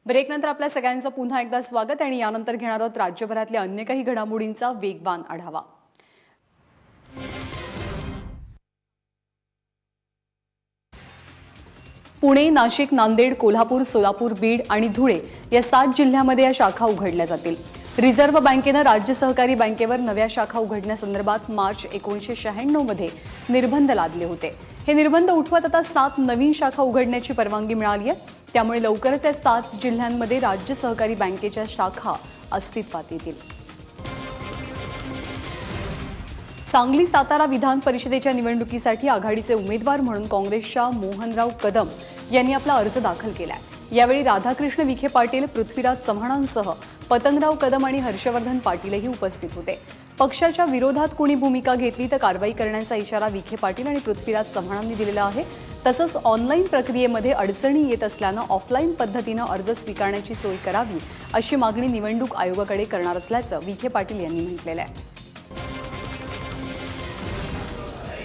ब्रेकनंतर आपल्या सगळ्यांचं पुन्हा एकदा स्वागत आणि यानंतर घेणार आहोत राज्यभरातल्या अन्य काही घडामोडींचा वेगवान आढावा। पुणे, नाशिक, नांदेड, कोल्हापूर, सोलापूर, बीड आणि धुळे या 7 जिल्ह्यांमध्ये या शाखा उघडल्या जातील। रिझर्व्ह बँकेने राज्य सहकारी बँकेवर नव्या शाखा उघडण्यासंदर्भात मार्च 1996 मध्ये निर्बंध लादले होते। हे निर्बंध उठवत आता 7 नवीन शाखा उघडण्याची परवानगी मिळाली आहे। त्यामुळे लवकरच या 7 जिल्ह्यांमध्ये राज्य सहकारी बँकेच्या शाखा अस्तित्वात येतील। सांगली सातारा विधान परिषदेच्या निवडणुकीसाठी आघाडीचे उमेदवार म्हणून काँग्रेसच्या मोहनराव कदम यांनी आपला अर्ज दाखल केलाय। यावेळी राधाकृष्ण विखे पाटील, पृथ्वीराज चव्हाणांसह पतंगराव कदम आणि हर्षवर्धन पाटीलही उपस्थित होते। पक्षाच्या विरोधात कोणी भूमिका घेतली तर कारवाई करण्याचा इशारा विखे पाटील आणि पृथ्वीराज चव्हाणांनी दिलेला आहे। तसंच ऑनलाईन प्रक्रियेमध्ये अडचणी येत असल्यानं ऑफलाईन पद्धतीनं अर्ज स्वीकारण्याची सोय करावी अशी मागणी निवडणूक आयोगाकडे करणार असल्याचं विखे पाटील यांनी म्हटलेलं आहे।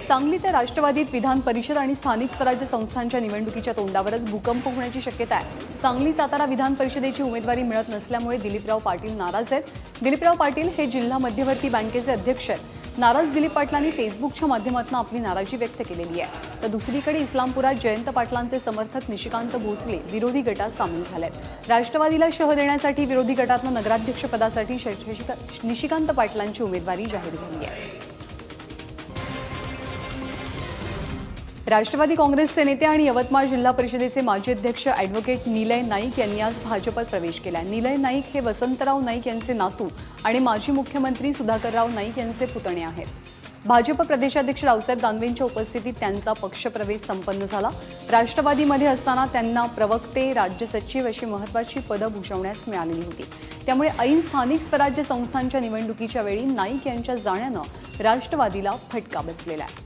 सांगली ते राष्ट्रवादीत विधान परिषद आणि स्थानिक स्वराज्य संस्थांच्या निवडणुकीच्या तोंडावरच भूकंप होण्याची शक्यता आहे। सांगली सातारा विधान परिषदेची उमेदवारी मिळत नसल्यामुळे दिलीपराव पाटील नाराज आहेत। दिलीपराव पाटील हे जिल्हा मध्यवर्ती बँकेचे अध्यक्ष आहेत। नाराज दिलीप पाटलांनी फेसबुकच्या माध्यमातून आपली नाराजी व्यक्त केलेली आहे। तर दुसरीकडे इस्लामपुरात जयंत पाटलांचे समर्थक निशिकांत भोसले विरोधी गटात सामील झालेत। राष्ट्रवादीला शह देण्यासाठी विरोधी गटातून नगराध्यक्षपदासाठी निशिकांत पाटलांची उमेदवारी जाहीर झाली आहे। राष्ट्रवादी काँग्रेसचे नेते आणि यवतमाळ जिल्हा परिषदेचे माजी अध्यक्ष ॲडव्होकेट निलय नाईक यांनी आज भाजपत प्रवेश केला। निलय नाईक हे वसंतराव नाईक यांचे नातू आणि माजी मुख्यमंत्री सुधाकरराव नाईक यांचे पुतणे आहेत। भाजप प्रदेशाध्यक्ष रावसाहेब दानवेंच्या उपस्थितीत त्यांचा पक्षप्रवेश संपन्न झाला। राष्ट्रवादीमध्ये असताना त्यांना प्रवक्ते, राज्य सचिव अशी महत्त्वाची पदं भूषवण्यास मिळालेली होती। त्यामुळे ऐन स्थानिक स्वराज्य संस्थांच्या निवडणुकीच्या वेळी नाईक यांच्या जाण्यानं राष्ट्रवादीला फटका बसलेला आहे।